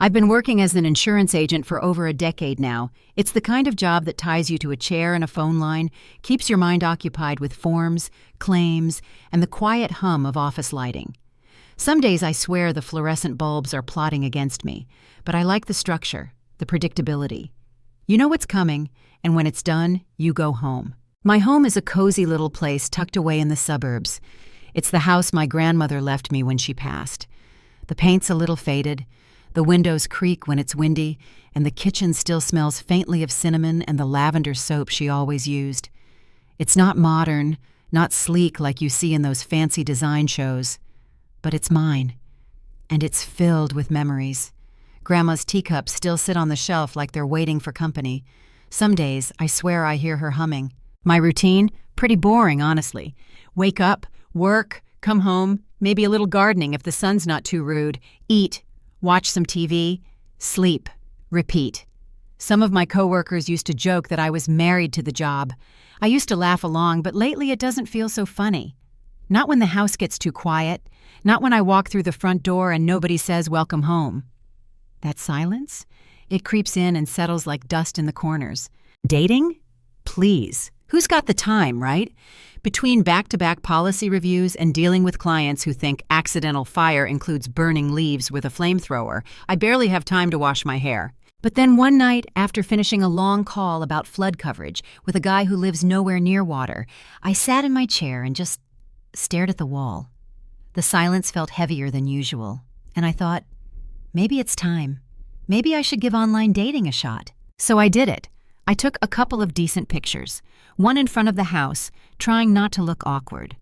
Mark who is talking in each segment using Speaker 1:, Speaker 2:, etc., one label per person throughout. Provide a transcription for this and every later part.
Speaker 1: I've been working as an insurance agent for over a decade now. It's the kind of job that ties you to a chair and a phone line, keeps your mind occupied with forms, claims, and the quiet hum of office lighting. Some days I swear the fluorescent bulbs are plotting against me, but I like the structure, the predictability. You know what's coming, and when it's done, you go home. My home is a cozy little place tucked away in the suburbs. It's the house my grandmother left me when she passed. The paint's a little faded. The windows creak when it's windy, and the kitchen still smells faintly of cinnamon and the lavender soap she always used. It's not modern, not sleek like you see in those fancy design shows, but it's mine, and it's filled with memories. Grandma's teacups still sit on the shelf like they're waiting for company. Some days, I swear I hear her humming. My routine? Pretty boring, honestly. Wake up, work, come home, maybe a little gardening if the sun's not too rude, eat, watch some TV, sleep, repeat. Some of my coworkers used to joke that I was married to the job. I used to laugh along, but lately it doesn't feel so funny. Not when the house gets too quiet, not when I walk through the front door and nobody says welcome home. That silence? It creeps in and settles like dust in the corners. Dating? Please. Who's got the time, right? Between back-to-back policy reviews and dealing with clients who think accidental fire includes burning leaves with a flamethrower, I barely have time to wash my hair. But then one night, after finishing a long call about flood coverage with a guy who lives nowhere near water, I sat in my chair and just stared at the wall. The silence felt heavier than usual, and I thought, maybe it's time. Maybe I should give online dating a shot. So I did it. I took a couple of decent pictures, one in front of the house, trying not to look awkward.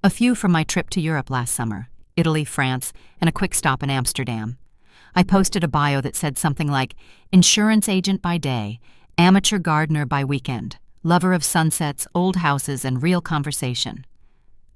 Speaker 1: A few from my trip to Europe last summer, Italy, France, and a quick stop in Amsterdam. I posted a bio that said something like, insurance agent by day, amateur gardener by weekend, lover of sunsets, old houses, and real conversation.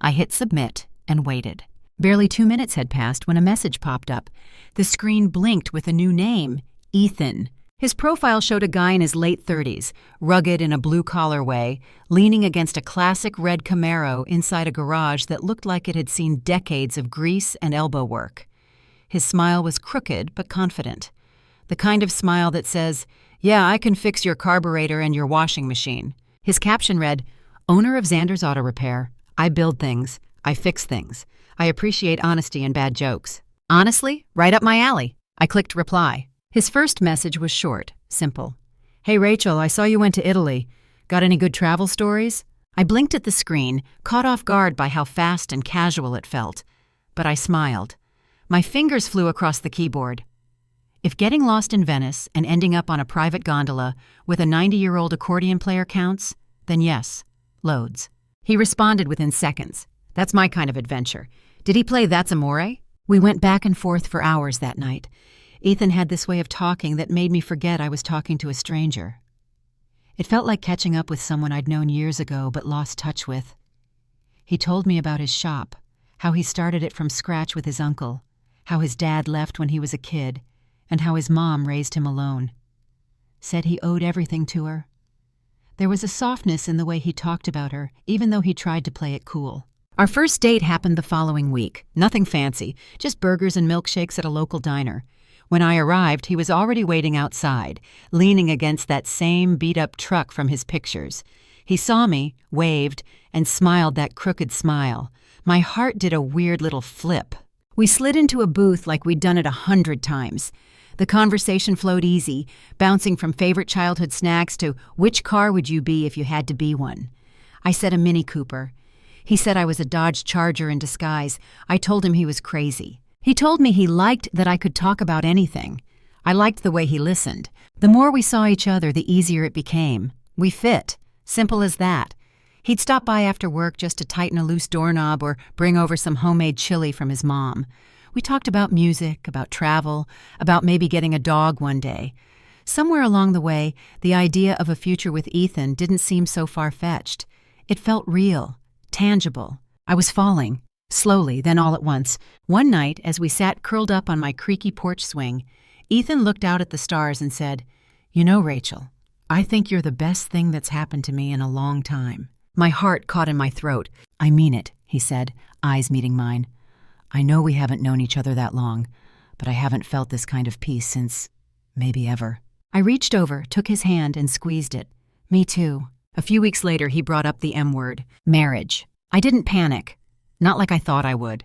Speaker 1: I hit submit and waited. Barely 2 minutes had passed when a message popped up. The screen blinked with a new name, Ethan. His profile showed a guy in his late 30s, rugged in a blue-collar way, leaning against a classic red Camaro inside a garage that looked like it had seen decades of grease and elbow work. His smile was crooked but confident, the kind of smile that says, yeah, I can fix your carburetor and your washing machine. His caption read, owner of Xander's Auto Repair. I build things. I fix things. I appreciate honesty and bad jokes. Honestly, right up my alley. I clicked reply. His first message was short, simple. Hey Rachel, I saw you went to Italy. Got any good travel stories? I blinked at the screen, caught off guard by how fast and casual it felt. But I smiled. My fingers flew across the keyboard. If getting lost in Venice and ending up on a private gondola with a 90-year-old accordion player counts, then yes, loads. He responded within seconds. That's my kind of adventure. Did he play That's Amore? We went back and forth for hours that night. Ethan had this way of talking that made me forget I was talking to a stranger. It felt like catching up with someone I'd known years ago but lost touch with. He told me about his shop, how he started it from scratch with his uncle, how his dad left when he was a kid, and how his mom raised him alone. Said he owed everything to her. There was a softness in the way he talked about her, even though he tried to play it cool. Our first date happened the following week. Nothing fancy, just burgers and milkshakes at a local diner. When I arrived, he was already waiting outside, leaning against that same beat-up truck from his pictures. He saw me, waved, and smiled that crooked smile. My heart did a weird little flip. We slid into a booth like we'd done it 100 times. The conversation flowed easy, bouncing from favorite childhood snacks to which car would you be if you had to be one. I said a Mini Cooper. He said I was a Dodge Charger in disguise. I told him he was crazy. He told me he liked that I could talk about anything. I liked the way he listened. The more we saw each other, the easier it became. We fit. Simple as that. He'd stop by after work just to tighten a loose doorknob or bring over some homemade chili from his mom. We talked about music, about travel, about maybe getting a dog one day. Somewhere along the way, the idea of a future with Ethan didn't seem so far-fetched. It felt real, tangible. I was falling. Slowly, then all at once. One night, as we sat curled up on my creaky porch swing, Ethan looked out at the stars and said, you know, Rachel, I think you're the best thing that's happened to me in a long time. My heart caught in my throat. I mean it, he said, eyes meeting mine. I know we haven't known each other that long, but I haven't felt this kind of peace since maybe ever. I reached over, took his hand, and squeezed it. Me too. A few weeks later, he brought up the M word, marriage. I didn't panic, not like I thought I would.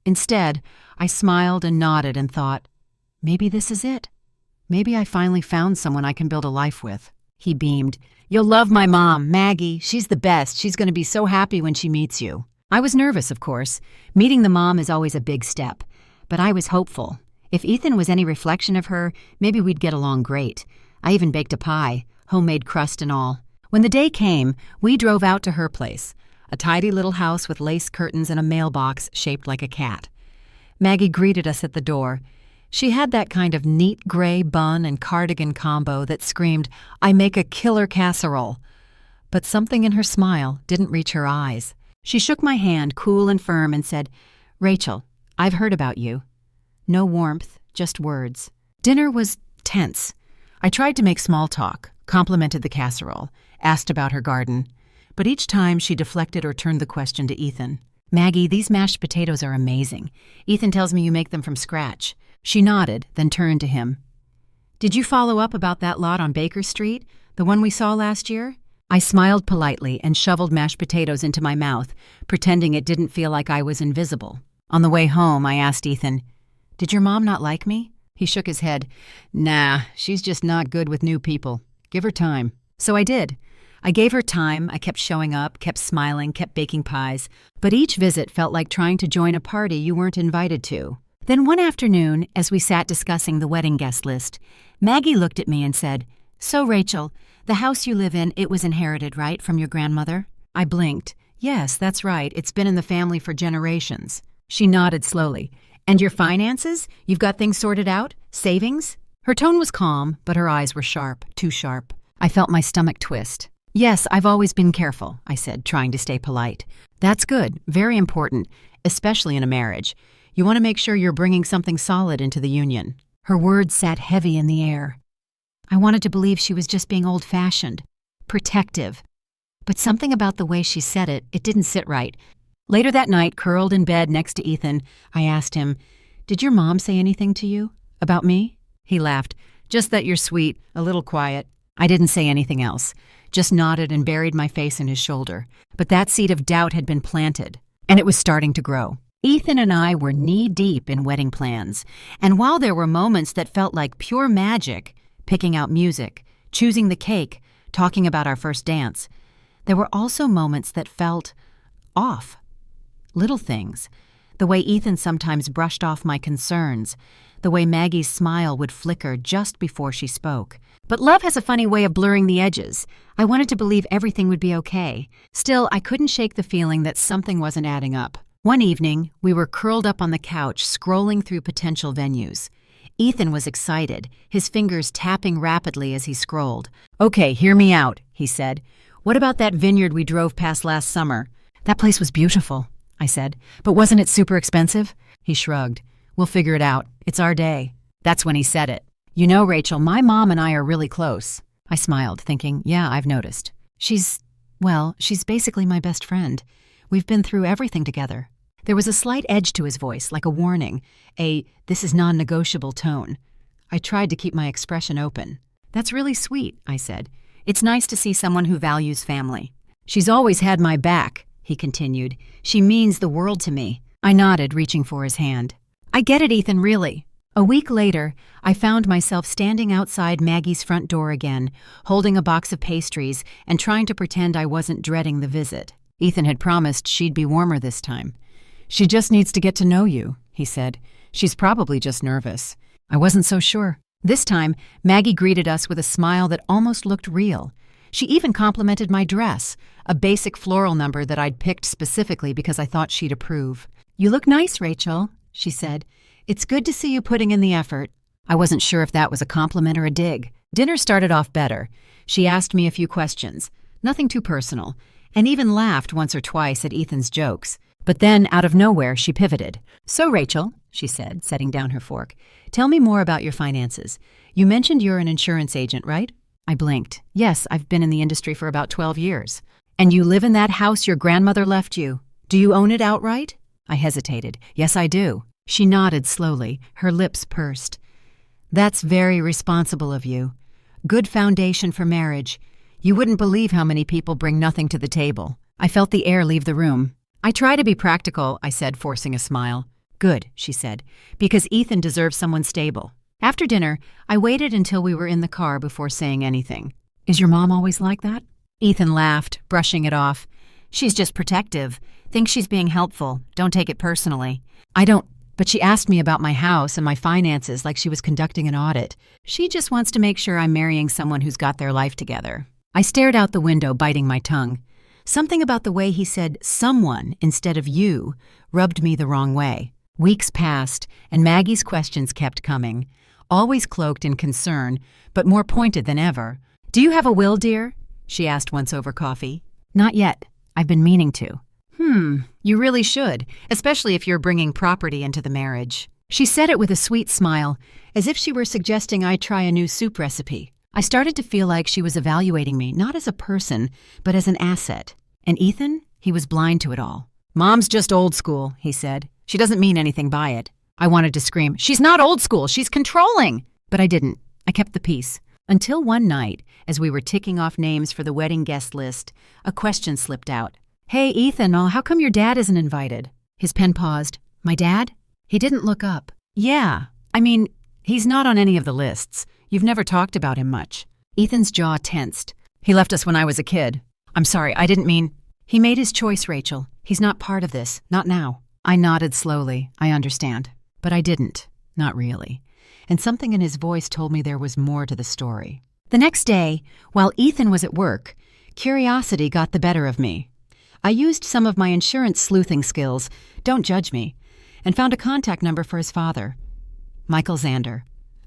Speaker 1: Instead, I smiled and nodded and thought, maybe this is it. Maybe I finally found someone I can build a life with. He beamed. You'll love my mom, Maggie. She's the best. She's going to be so happy when she meets you. I was nervous, of course. Meeting the mom is always a big step. But I was hopeful. If Ethan was any reflection of her, maybe we'd get along great. I even baked a pie, homemade crust and all. When the day came, we drove out to her place, a tidy little house with lace curtains and a mailbox shaped like a cat. Maggie greeted us at the door. She had that kind of neat gray bun and cardigan combo that screamed, I make a killer casserole. But something in her smile didn't reach her eyes. She shook my hand, cool and firm, and said, Rachel, I've heard about you. No warmth, just words. Dinner was tense. I tried to make small talk, complimented the casserole, asked about her garden. But each time she deflected or turned the question to Ethan. Maggie, these mashed potatoes are amazing. Ethan tells me you make them from scratch. She nodded, then turned to him. Did you follow up about that lot on Baker Street, the one we saw last year? I smiled politely and shoveled mashed potatoes into my mouth, pretending it didn't feel like I was invisible. On the way home, I asked Ethan, Did your mom not like me? He shook his head. Nah, she's just not good with new people. Give her time. So I did. I gave her time. I kept showing up, kept smiling, kept baking pies. But each visit felt like trying to join a party you weren't invited to. Then one afternoon, as we sat discussing the wedding guest list, Maggie looked at me and said, So, Rachel, the house you live in, it was inherited, right, from your grandmother? I blinked. Yes, that's right. It's been in the family for generations. She nodded slowly. And your finances? You've got things sorted out? Savings? Her tone was calm, but her eyes were sharp, too sharp. I felt my stomach twist. Yes, I've always been careful, I said, trying to stay polite. That's good, very important, especially in a marriage. You want to make sure you're bringing something solid into the union. Her words sat heavy in the air. I wanted to believe she was just being old-fashioned, protective. But something about the way she said it, it didn't sit right. Later that night, curled in bed next to Ethan, I asked him, Did your mom say anything to you? About me? He laughed. Just that you're sweet, a little quiet. I didn't say anything else, just nodded and buried my face in his shoulder. But that seed of doubt had been planted, and it was starting to grow. Ethan and I were knee-deep in wedding plans, and while there were moments that felt like pure magic, picking out music, choosing the cake, talking about our first dance, there were also moments that felt off. Little things. The way Ethan sometimes brushed off my concerns, the way Maggie's smile would flicker just before she spoke. But love has a funny way of blurring the edges. I wanted to believe everything would be okay. Still, I couldn't shake the feeling that something wasn't adding up. One evening, we were curled up on the couch, scrolling through potential venues. Ethan was excited, his fingers tapping rapidly as he scrolled. Okay, hear me out, he said. What about that vineyard we drove past last summer? That place was beautiful, I said. But wasn't it super expensive? He shrugged. We'll figure it out. It's our day. That's when he said it. You know, Rachel, my mom and I are really close. I smiled, thinking, yeah, I've noticed. She's basically my best friend. We've been through everything together. There was a slight edge to his voice, like a warning, this is non-negotiable tone. I tried to keep my expression open. That's really sweet, I said. It's nice to see someone who values family. She's always had my back, he continued. She means the world to me. I nodded, reaching for his hand. I get it, Ethan, really. A week later, I found myself standing outside Maggie's front door again, holding a box of pastries and trying to pretend I wasn't dreading the visit. Ethan had promised she'd be warmer this time. She just needs to get to know you, he said. She's probably just nervous. I wasn't so sure. This time, Maggie greeted us with a smile that almost looked real. She even complimented my dress, a basic floral number that I'd picked specifically because I thought she'd approve. You look nice, Rachel, she said. It's good to see you putting in the effort. I wasn't sure if that was a compliment or a dig. Dinner started off better. She asked me a few questions, nothing too personal, and even laughed once or twice at Ethan's jokes. But then, out of nowhere, she pivoted. So, Rachel, she said, setting down her fork, tell me more about your finances. You mentioned you're an insurance agent, right? I blinked. Yes, I've been in the industry for about 12 years. And you live in that house your grandmother left you. Do you own it outright? I hesitated. Yes, I do. She nodded slowly, her lips pursed. "That's very responsible of you. Good foundation for marriage. You wouldn't believe how many people bring nothing to the table." I felt the air leave the room. "I try to be practical," I said, forcing a smile. "Good," she said, "because Ethan deserves someone stable." After dinner, I waited until we were in the car before saying anything. "Is your mom always like that?" Ethan laughed, brushing it off. "She's just protective. Thinks she's being helpful. Don't take it personally." "I don't, but she asked me about my house and my finances like she was conducting an audit. She just wants to make sure I'm marrying someone who's got their life together." I stared out the window, biting my tongue. Something about the way he said someone instead of you rubbed me the wrong way. Weeks passed, and Maggie's questions kept coming, always cloaked in concern, but more pointed than ever. "Do you have a will, dear?" she asked once over coffee. "Not yet. I've been meaning to." You really should, especially if you're bringing property into the marriage." She said it with a sweet smile, as if she were suggesting I try a new soup recipe. I started to feel like she was evaluating me, not as a person, but as an asset. And Ethan? He was blind to it all. "Mom's just old school," he said. "She doesn't mean anything by it." I wanted to scream, "She's not old school, she's controlling!" But I didn't. I kept the peace. Until one night, as we were ticking off names for the wedding guest list, a question slipped out. "Hey, Ethan, how come your dad isn't invited?" His pen paused. "My dad?" He didn't look up. "Yeah. I mean, he's not on any of the lists. You've never talked about him much." Ethan's jaw tensed. "He left us when I was a kid. I'm sorry, I didn't mean—" "He made his choice, Rachel. He's not part of this. Not now." I nodded slowly. "I understand." But I didn't. Not really. And something in his voice told me there was more to the story. The next day, while Ethan was at work, curiosity got the better of me. I used some of my insurance sleuthing skills, don't judge me, and found a contact number for his father, Michael Zander,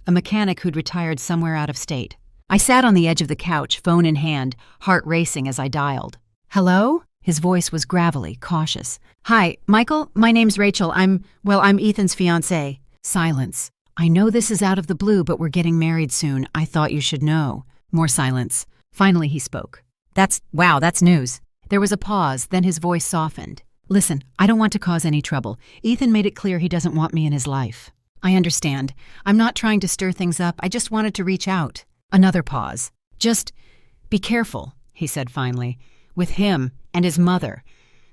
Speaker 1: a mechanic who'd retired somewhere out of state. I sat on the edge of the couch, phone in hand, heart racing as I dialed. "Hello?" His voice was gravelly, cautious. "Hi, Michael, my name's Rachel. I'm Ethan's fiancée." Silence. "I know this is out of the blue, but we're getting married soon. I thought you should know." More silence. Finally he spoke. That's news." There was a pause, then his voice softened. "Listen, I don't want to cause any trouble. Ethan made it clear he doesn't want me in his life." "I understand. I'm not trying to stir things up. I just wanted to reach out." Another pause. "Just be careful," he said finally. "With him and his mother.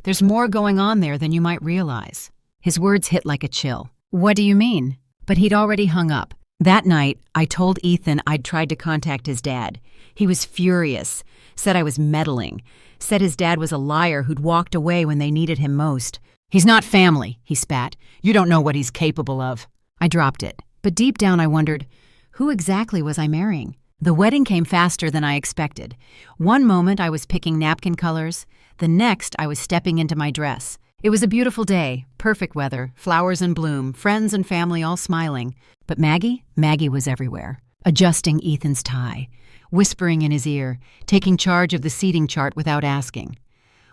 Speaker 1: There's more going on there than you might realize." His words hit like a chill. "What do you mean?" But he'd already hung up. That night, I told Ethan I'd tried to contact his dad. He was furious, said I was meddling, said his dad was a liar who'd walked away when they needed him most. "He's not family," he spat. "You don't know what he's capable of." I dropped it. But deep down I wondered, who exactly was I marrying? The wedding came faster than I expected. One moment I was picking napkin colors. The next I was stepping into my dress. It was a beautiful day, perfect weather, flowers in bloom, friends and family all smiling. But Maggie was everywhere, adjusting Ethan's tie, whispering in his ear, taking charge of the seating chart without asking.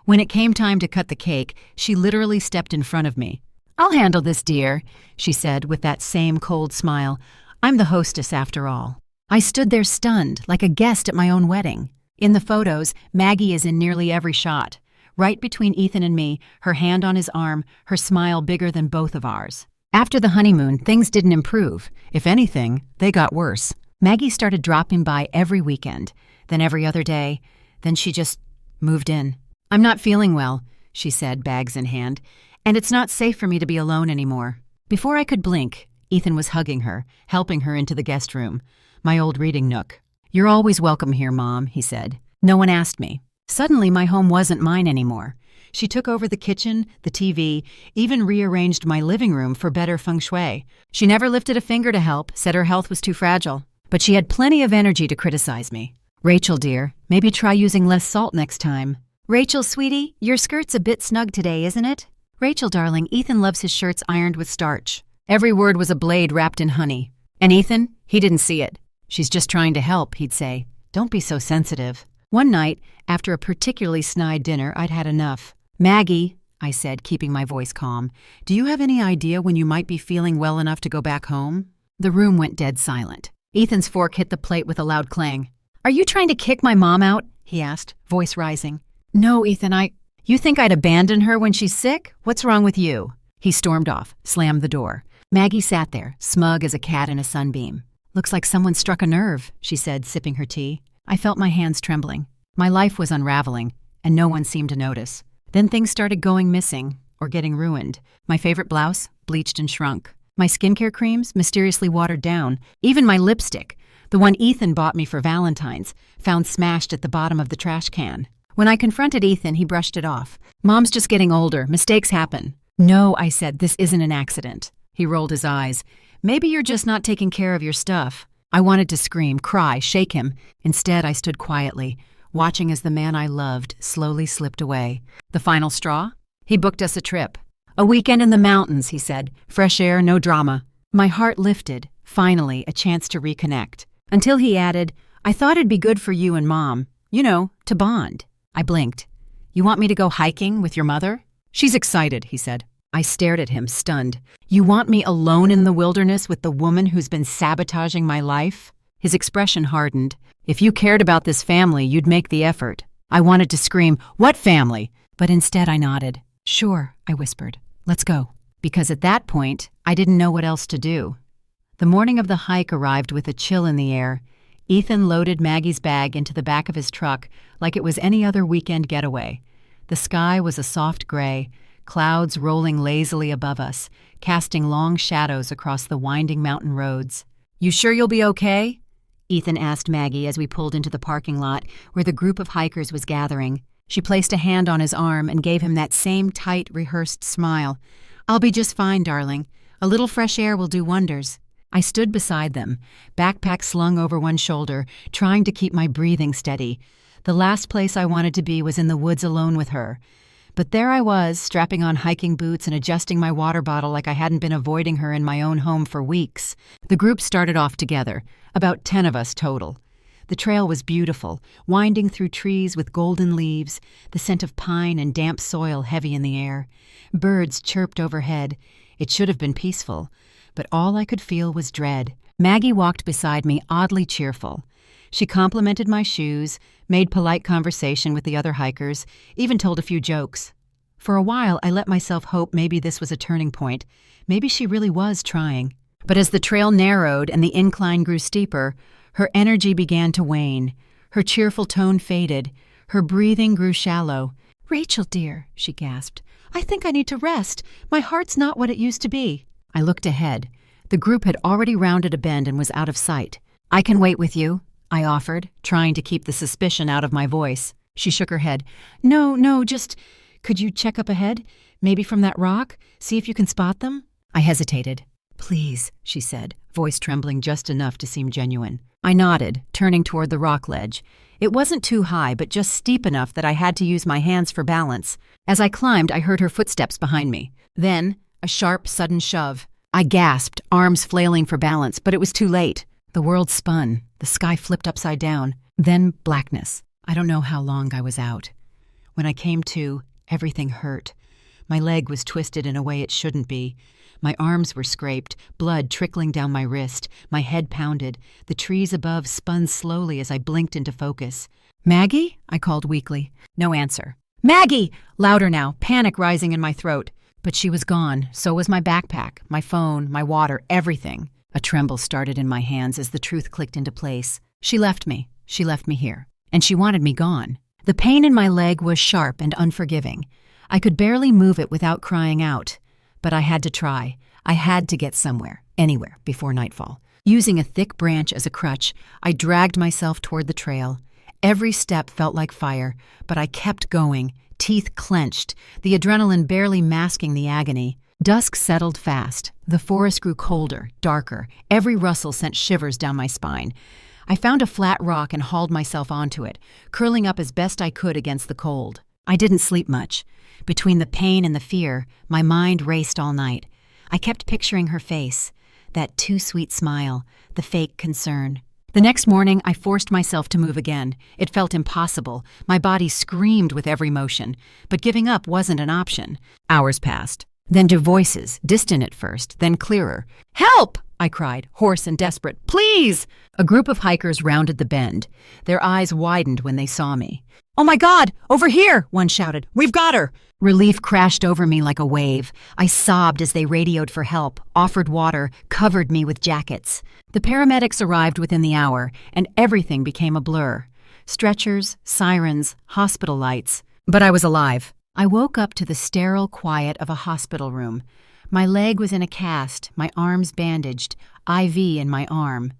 Speaker 1: When it came time to cut the cake, she literally stepped in front of me. "I'll handle this, dear," she said with that same cold smile. "I'm the hostess after all." I stood there stunned, like a guest at my own wedding. In the photos, Maggie is in nearly every shot. Right between Ethan and me, her hand on his arm, her smile bigger than both of ours. After the honeymoon, things didn't improve. If anything, they got worse. Maggie started dropping by every weekend, then every other day, then she just moved in. "I'm not feeling well," she said, bags in hand, "and it's not safe for me to be alone anymore." Before I could blink, Ethan was hugging her, helping her into the guest room, my old reading nook. "You're always welcome here, Mom," he said. No one asked me. Suddenly, my home wasn't mine anymore. She took over the kitchen, the TV, even rearranged my living room for better feng shui. She never lifted a finger to help, said her health was too fragile. But she had plenty of energy to criticize me. "Rachel, dear, maybe try using less salt next time." "Rachel, sweetie, your skirt's a bit snug today, isn't it?" "Rachel, darling, Ethan loves his shirts ironed with starch." Every word was a blade wrapped in honey. And Ethan, he didn't see it. "She's just trying to help," he'd say. "Don't be so sensitive." One night, after a particularly snide dinner, I'd had enough. "Maggie," I said, keeping my voice calm, "do you have any idea when you might be feeling well enough to go back home?" The room went dead silent. Ethan's fork hit the plate with a loud clang. "Are you trying to kick my mom out?" he asked, voice rising. "No, Ethan, You think I'd abandon her when she's sick? What's wrong with you?" He stormed off, slammed the door. Maggie sat there, smug as a cat in a sunbeam. "Looks like someone struck a nerve," she said, sipping her tea. I felt my hands trembling. My life was unraveling, and no one seemed to notice. Then things started going missing, or getting ruined. My favorite blouse, bleached and shrunk. My skincare creams, mysteriously watered down. Even my lipstick, the one Ethan bought me for Valentine's, found smashed at the bottom of the trash can. When I confronted Ethan, he brushed it off. "Mom's just getting older. Mistakes happen." "No," I said, "this isn't an accident." He rolled his eyes. "Maybe you're just not taking care of your stuff." I wanted to scream, cry, shake him. Instead, I stood quietly, watching as the man I loved slowly slipped away. The final straw? He booked us a trip. "A weekend in the mountains," he said. "Fresh air, no drama." My heart lifted, finally, a chance to reconnect. Until he added, "I thought it'd be good for you and Mom. You know, to bond." I blinked. "You want me to go hiking with your mother?" "She's excited," he said. I stared at him, stunned. "You want me alone in the wilderness with the woman who's been sabotaging my life?" His expression hardened. "If you cared about this family, you'd make the effort." I wanted to scream, "What family?" But instead I nodded. "Sure," I whispered. "Let's go." Because at that point, I didn't know what else to do. The morning of the hike arrived with a chill in the air. Ethan loaded Maggie's bag into the back of his truck like it was any other weekend getaway. The sky was a soft gray, clouds rolling lazily above us, casting long shadows across the winding mountain roads. "You sure you'll be okay?" Ethan asked Maggie as we pulled into the parking lot where the group of hikers was gathering. She placed a hand on his arm and gave him that same tight, rehearsed smile. "I'll be just fine, darling. A little fresh air will do wonders." I stood beside them, backpack slung over one shoulder, trying to keep my breathing steady. The last place I wanted to be was in the woods alone with her. But there I was, strapping on hiking boots and adjusting my water bottle like I hadn't been avoiding her in my own home for weeks. The group started off together, about 10 of us total. The trail was beautiful, winding through trees with golden leaves, the scent of pine and damp soil heavy in the air. Birds chirped overhead. It should have been peaceful, but all I could feel was dread. Maggie walked beside me, oddly cheerful. She complimented my shoes, made polite conversation with the other hikers, even told a few jokes. For a while, I let myself hope maybe this was a turning point. Maybe she really was trying. But as the trail narrowed and the incline grew steeper, her energy began to wane. Her cheerful tone faded. Her breathing grew shallow. "Rachel, dear," she gasped, "I think I need to rest. My heart's not what it used to be." I looked ahead. The group had already rounded a bend and was out of sight. "I can wait with you," I offered, trying to keep the suspicion out of my voice. She shook her head. No, just, could you check up ahead? Maybe from that rock? See if you can spot them?" I hesitated. "Please," she said, voice trembling just enough to seem genuine. I nodded, turning toward the rock ledge. It wasn't too high, but just steep enough that I had to use my hands for balance. As I climbed, I heard her footsteps behind me. Then, a sharp, sudden shove. I gasped, arms flailing for balance, but it was too late. The world spun. The sky flipped upside down. Then blackness. I don't know how long I was out. When I came to, everything hurt. My leg was twisted in a way it shouldn't be. My arms were scraped, blood trickling down my wrist. My head pounded. The trees above spun slowly as I blinked into focus. "Maggie?" I called weakly. No answer. "Maggie!" Louder now, panic rising in my throat. But she was gone. So was my backpack, my phone, my water, everything. A tremble started in my hands as the truth clicked into place. She left me. She left me here. And she wanted me gone. The pain in my leg was sharp and unforgiving. I could barely move it without crying out. But I had to try. I had to get somewhere, anywhere, before nightfall. Using a thick branch as a crutch, I dragged myself toward the trail. Every step felt like fire, but I kept going, teeth clenched, the adrenaline barely masking the agony. Dusk settled fast. The forest grew colder, darker. Every rustle sent shivers down my spine. I found a flat rock and hauled myself onto it, curling up as best I could against the cold. I didn't sleep much. Between the pain and the fear, my mind raced all night. I kept picturing her face, that too sweet smile, the fake concern. The next morning, I forced myself to move again. It felt impossible. My body screamed with every motion, but giving up wasn't an option. Hours passed. Then to voices, distant at first, then clearer. "Help! I cried, hoarse and desperate. Please! A group of hikers rounded the bend. Their eyes widened when they saw me. Oh my God! Over here! One shouted. We've got her! Relief crashed over me like a wave. I sobbed as they radioed for help, offered water, covered me with jackets. The paramedics arrived within the hour, and everything became a blur. Stretchers, sirens, hospital lights. But I was alive. I woke up to the sterile quiet of a hospital room. My leg was in a cast, my arms bandaged, IV in my arm.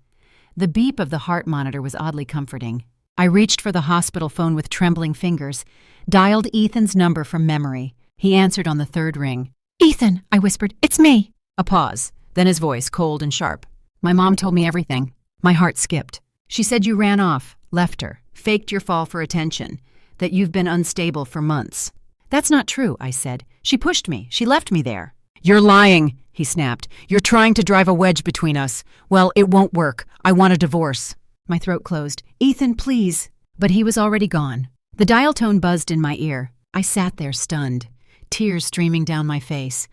Speaker 1: The beep of the heart monitor was oddly comforting. I reached for the hospital phone with trembling fingers, dialed Ethan's number from memory. He answered on the third ring. "Ethan," I whispered, "it's me." A pause, then his voice, cold and sharp. "My mom told me everything." My heart skipped. "She said you ran off, left her, faked your fall for attention, that you've been unstable for months." "That's not true," I said. "She pushed me. She left me there." "You're lying," he snapped. "You're trying to drive a wedge between us. Well, it won't work. I want a divorce." My throat closed. "Ethan, please." But he was already gone. The dial tone buzzed in my ear. I sat there stunned, tears streaming down my face.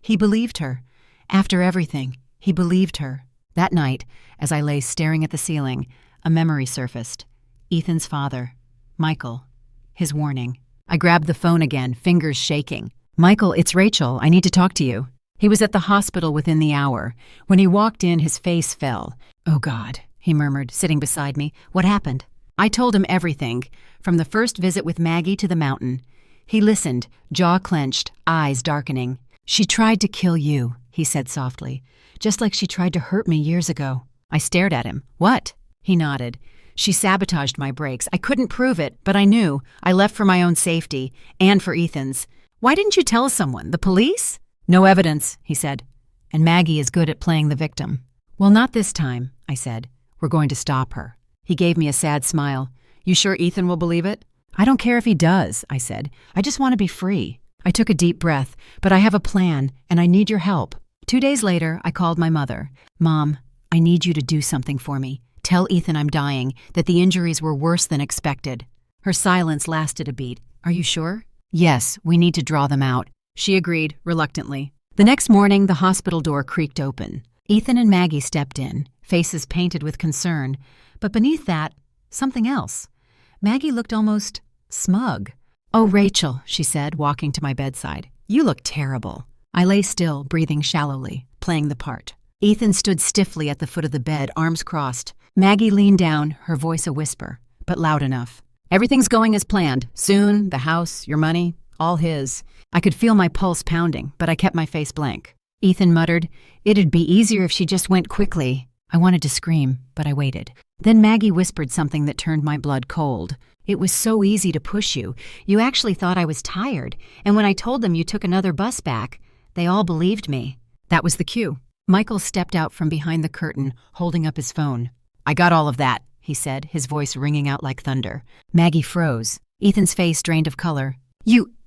Speaker 1: He believed her. After everything, he believed her. That night, as I lay staring at the ceiling, a memory surfaced. Ethan's father, Michael. His warning. I grabbed the phone again, fingers shaking. "Michael, it's Rachel. I need to talk to you." He was at the hospital within the hour. When he walked in, his face fell. "Oh, God," he murmured, sitting beside me. "What happened?" I told him everything, from the first visit with Maggie to the mountain. He listened, jaw clenched, eyes darkening. "She tried to kill you," he said softly, "just like she tried to hurt me years ago." I stared at him. "What?" He nodded. "She sabotaged my brakes. I couldn't prove it, but I knew. I left for my own safety, and for Ethan's. Why didn't you tell someone? The police?" "No evidence," he said. "And Maggie is good at playing the victim." "Well, not this time," I said. "We're going to stop her." He gave me a sad smile. "You sure Ethan will believe it?" "I don't care if he does," I said. "I just want to be free." I took a deep breath. "But I have a plan, and I need your help." 2 days later, I called my mother. "Mom, I need you to do something for me. Tell Ethan I'm dying, that the injuries were worse than expected." Her silence lasted a beat. "Are you sure?" "Yes, we need to draw them out." She agreed, reluctantly. The next morning, the hospital door creaked open. Ethan and Maggie stepped in, faces painted with concern. But beneath that, something else. Maggie looked almost smug. "Oh, Rachel," she said, walking to my bedside. "You look terrible." I lay still, breathing shallowly, playing the part. Ethan stood stiffly at the foot of the bed, arms crossed. Maggie leaned down, her voice a whisper, but loud enough. "Everything's going as planned. Soon, the house, your money, all his." I could feel my pulse pounding, but I kept my face blank. Ethan muttered, "It'd be easier if she just went quickly." I wanted to scream, but I waited. Then Maggie whispered something that turned my blood cold. "It was so easy to push you. You actually thought I was tired, and when I told them you took another bus back, they all believed me." That was the cue. Michael stepped out from behind the curtain, holding up his phone. "I got all of that," he said, his voice ringing out like thunder. Maggie froze. Ethan's face drained of color.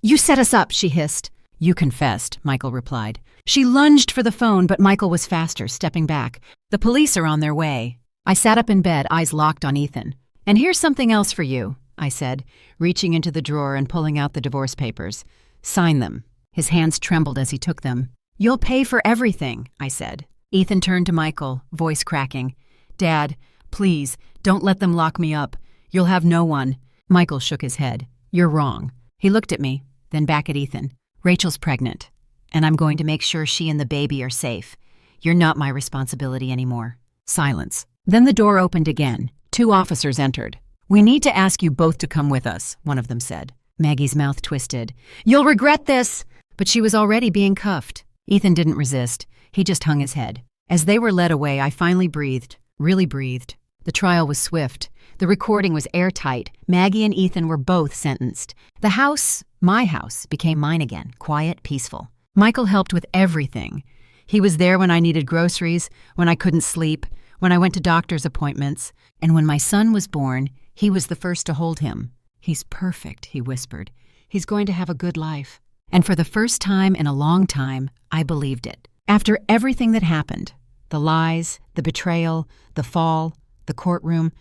Speaker 1: You set us up," she hissed. "You confessed," Michael replied. She lunged for the phone, but Michael was faster, stepping back. "The police are on their way." I sat up in bed, eyes locked on Ethan. "And here's something else for you," I said, reaching into the drawer and pulling out the divorce papers. "Sign them." His hands trembled as he took them. "You'll pay for everything," I said. Ethan turned to Michael, voice cracking. "Dad, please, don't let them lock me up. You'll have no one." Michael shook his head. "You're wrong." He looked at me, then back at Ethan. "Rachel's pregnant, and I'm going to make sure she and the baby are safe. You're not my responsibility anymore." Silence. Then the door opened again. 2 officers entered. "We need to ask you both to come with us," one of them said. Maggie's mouth twisted. "You'll regret this!" But she was already being cuffed. Ethan didn't resist. He just hung his head. As they were led away, I finally breathed. Really breathed. The trial was swift. The recording was airtight. Maggie and Ethan were both sentenced. The house, my house, became mine again, quiet, peaceful. Michael helped with everything. He was there when I needed groceries, when I couldn't sleep, when I went to doctor's appointments, and when my son was born, he was the first to hold him. "He's perfect," he whispered. "He's going to have a good life." And for the first time in a long time, I believed it. After everything that happened, the lies, the betrayal, the fall, the courtroom,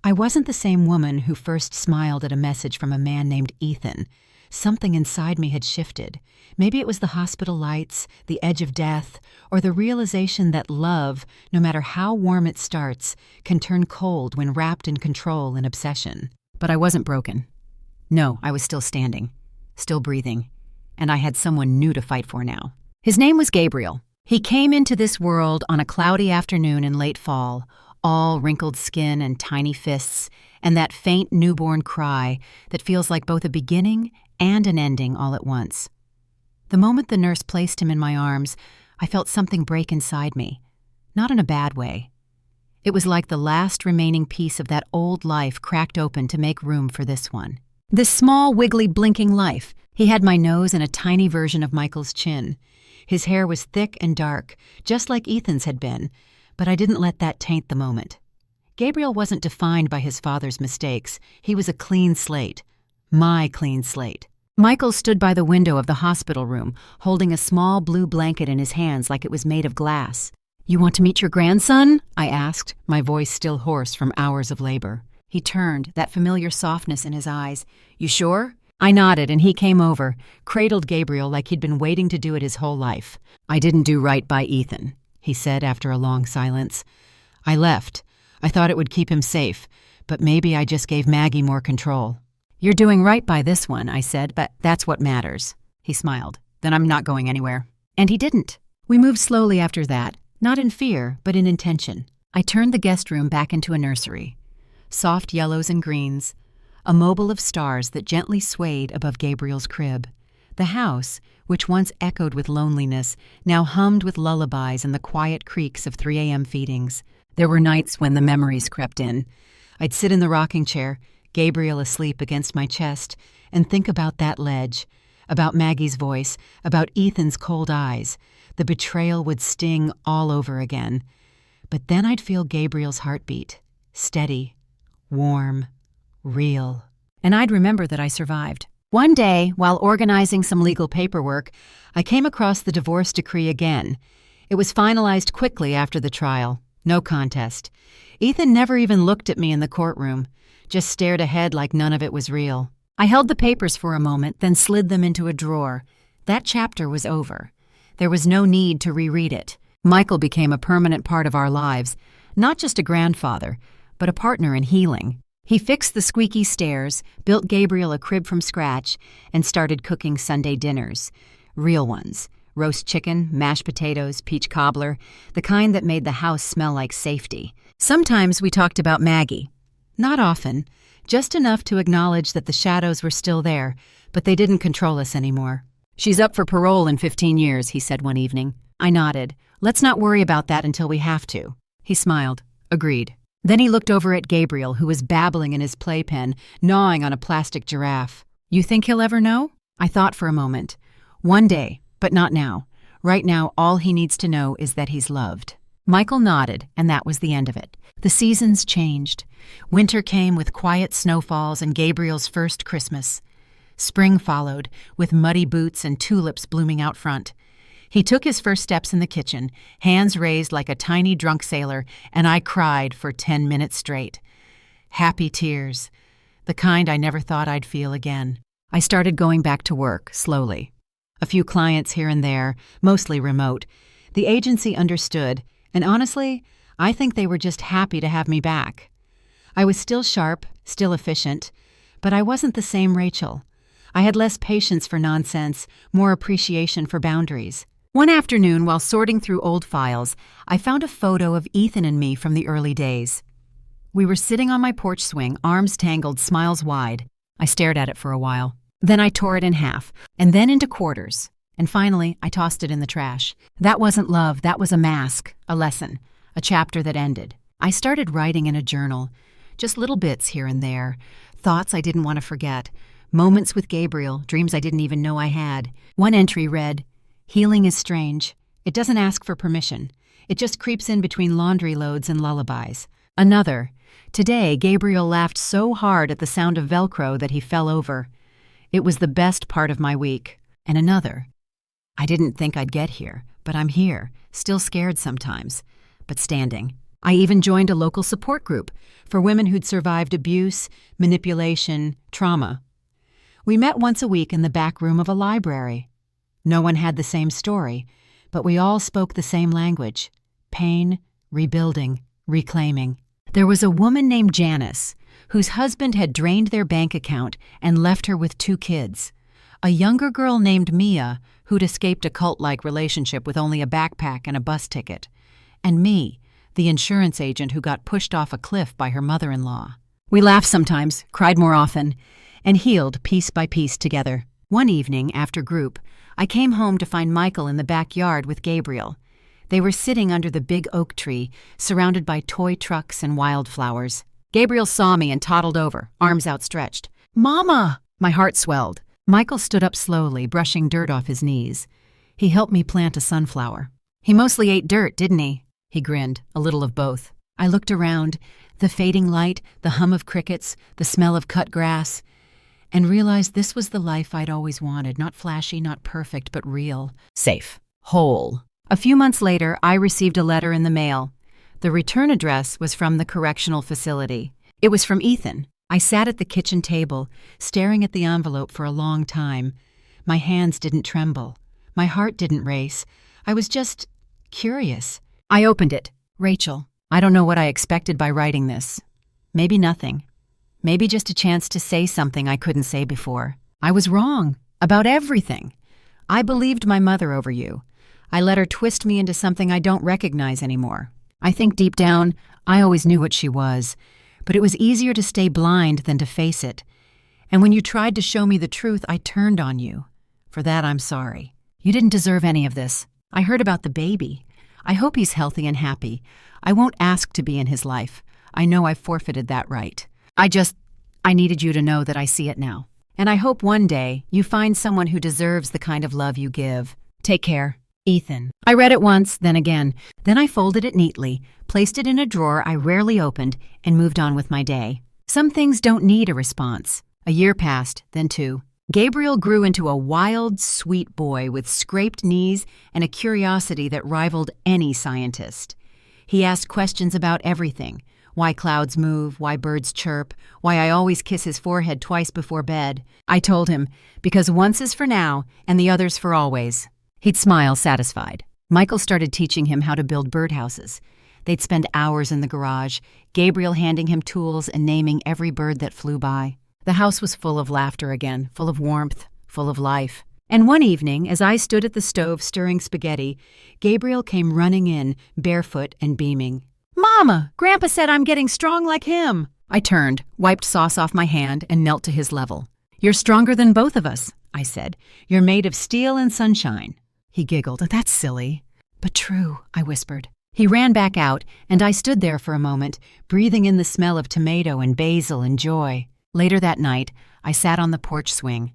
Speaker 1: I wasn't the same woman who first smiled at a message from a man named Ethan. Something inside me had shifted. Maybe it was the hospital lights, the edge of death, or the realization that love, no matter how warm it starts, can turn cold when wrapped in control and obsession. But I wasn't broken. No, I was still standing, still breathing, and I had someone new to fight for now. His name was Gabriel. He came into this world on a cloudy afternoon in late fall, all wrinkled skin and tiny fists, and that faint newborn cry that feels like both a beginning and an ending all at once. The moment the nurse placed him in my arms, I felt something break inside me, not in a bad way. It was like the last remaining piece of that old life cracked open to make room for this one. This small, wiggly, blinking life. He had my nose and a tiny version of Michael's chin. His hair was thick and dark, just like Ethan's had been, but I didn't let that taint the moment. Gabriel wasn't defined by his father's mistakes. He was a clean slate. My clean slate. Michael stood by the window of the hospital room, holding a small blue blanket in his hands like it was made of glass. "You want to meet your grandson?" I asked, my voice still hoarse from hours of labor. He turned, that familiar softness in his eyes. "You sure?" I nodded, and he came over, cradled Gabriel like he'd been waiting to do it his whole life. "I didn't do right by Ethan," he said after a long silence. "I left. I thought it would keep him safe, but maybe I just gave Maggie more control." "You're doing right by this one," I said, "but that's what matters." He smiled. "Then I'm not going anywhere." And he didn't. We moved slowly after that, not in fear, but in intention. I turned the guest room back into a nursery. Soft yellows and greens, a mobile of stars that gently swayed above Gabriel's crib. The house, which once echoed with loneliness, now hummed with lullabies and the quiet creaks of 3 a.m. feedings. There were nights when the memories crept in. I'd sit in the rocking chair, Gabriel asleep against my chest, and think about that ledge, about Maggie's voice, about Ethan's cold eyes. The betrayal would sting all over again. But then I'd feel Gabriel's heartbeat, steady, warm, real. And I'd remember that I survived. One day, while organizing some legal paperwork, I came across the divorce decree again. It was finalized quickly after the trial. No contest. Ethan never even looked at me in the courtroom, just stared ahead like none of it was real. I held the papers for a moment, then slid them into a drawer. That chapter was over. There was no need to reread it. Michael became a permanent part of our lives, not just a grandfather, but a partner in healing. He fixed the squeaky stairs, built Gabriel a crib from scratch, and started cooking Sunday dinners. Real ones. Roast chicken, mashed potatoes, peach cobbler, the kind that made the house smell like safety. Sometimes we talked about Maggie. Not often, just enough to acknowledge that the shadows were still there, but they didn't control us anymore. "She's up for parole in 15 years, he said one evening. I nodded. "Let's not worry about that until we have to." He smiled. "Agreed." Then he looked over at Gabriel, who was babbling in his playpen, gnawing on a plastic giraffe. "You think he'll ever know?" I thought for a moment. "One day, but not now. Right now, all he needs to know is that he's loved." Michael nodded, and that was the end of it. The seasons changed. Winter came with quiet snowfalls and Gabriel's first Christmas. Spring followed, with muddy boots and tulips blooming out front. He took his first steps in the kitchen, hands raised like a tiny drunk sailor, and I cried for 10 minutes straight. Happy tears, the kind I never thought I'd feel again. I started going back to work, slowly. A few clients here and there, mostly remote. The agency understood, and honestly, I think they were just happy to have me back. I was still sharp, still efficient, but I wasn't the same Rachel. I had less patience for nonsense, more appreciation for boundaries. One afternoon, while sorting through old files, I found a photo of Ethan and me from the early days. We were sitting on my porch swing, arms tangled, smiles wide. I stared at it for a while. Then I tore it in half, and then into quarters. And finally, I tossed it in the trash. That wasn't love, that was a mask, a lesson, a chapter that ended. I started writing in a journal, just little bits here and there, thoughts I didn't want to forget, moments with Gabriel, dreams I didn't even know I had. One entry read, "Healing is strange. It doesn't ask for permission. It just creeps in between laundry loads and lullabies." Another, "Today, Gabriel laughed so hard at the sound of Velcro that he fell over. It was the best part of my week." And another, "I didn't think I'd get here, but I'm here, still scared sometimes, but standing." I even joined a local support group for women who'd survived abuse, manipulation, trauma. We met once a week in the back room of a library. No one had the same story, but we all spoke the same language: pain, rebuilding, reclaiming. There was a woman named Janice, whose husband had drained their bank account and left her with 2 kids. A younger girl named Mia, who'd escaped a cult-like relationship with only a backpack and a bus ticket. And me, the insurance agent who got pushed off a cliff by her mother-in-law. We laughed sometimes, cried more often, and healed piece by piece together. One evening, after group, I came home to find Michael in the backyard with Gabriel. They were sitting under the big oak tree, surrounded by toy trucks and wildflowers. Gabriel saw me and toddled over, arms outstretched. "Mama!" My heart swelled. Michael stood up slowly, brushing dirt off his knees. He helped me plant a sunflower. "He mostly ate dirt, didn't he?" He grinned, a little of both. I looked around, the fading light, the hum of crickets, the smell of cut grass, and realized this was the life I'd always wanted, not flashy, not perfect, but real. Safe. Whole. A few months later, I received a letter in the mail. The return address was from the correctional facility. It was from Ethan. I sat at the kitchen table, staring at the envelope for a long time. My hands didn't tremble. My heart didn't race. I was just curious. I opened it. "Rachel, I don't know what I expected by writing this. Maybe nothing. Maybe just a chance to say something I couldn't say before. I was wrong about everything. I believed my mother over you. I let her twist me into something I don't recognize anymore. I think deep down, I always knew what she was, but it was easier to stay blind than to face it. And when you tried to show me the truth, I turned on you. For that, I'm sorry. You didn't deserve any of this. I heard about the baby. I hope he's healthy and happy. I won't ask to be in his life. I know I've forfeited that right. I needed you to know that I see it now. And I hope one day you find someone who deserves the kind of love you give. Take care. Ethan." I read it once, then again. Then I folded it neatly, placed it in a drawer I rarely opened, and moved on with my day. Some things don't need a response. A year passed, then 2. Gabriel grew into a wild, sweet boy with scraped knees and a curiosity that rivaled any scientist. He asked questions about everything: why clouds move, why birds chirp, why I always kiss his forehead twice before bed. I told him, because once is for now and the other's for always. He'd smile, satisfied. Michael started teaching him how to build birdhouses. They'd spend hours in the garage, Gabriel handing him tools and naming every bird that flew by. The house was full of laughter again, full of warmth, full of life. And one evening, as I stood at the stove stirring spaghetti, Gabriel came running in, barefoot and beaming. "Mama, Grandpa said I'm getting strong like him." I turned, wiped sauce off my hand, and knelt to his level. "You're stronger than both of us," I said. "You're made of steel and sunshine." He giggled. "That's silly." "But true," I whispered. He ran back out, and I stood there for a moment, breathing in the smell of tomato and basil and joy. Later that night, I sat on the porch swing,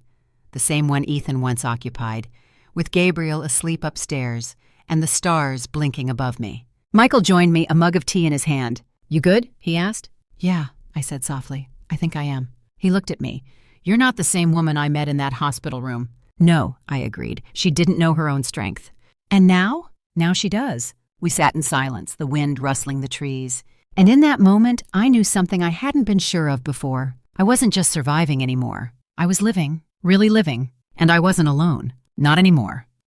Speaker 1: the same one Ethan once occupied, with Gabriel asleep upstairs and the stars blinking above me. Michael joined me, a mug of tea in his hand. "You good?" he asked. "Yeah," I said softly. "I think I am." He looked at me. "You're not the same woman I met in that hospital room." "No," I agreed. She didn't know her own strength. "And now?" "Now she does." We sat in silence, the wind rustling the trees. And in that moment, I knew something I hadn't been sure of before. I wasn't just surviving anymore. I was living, really living, and I wasn't alone. Not anymore.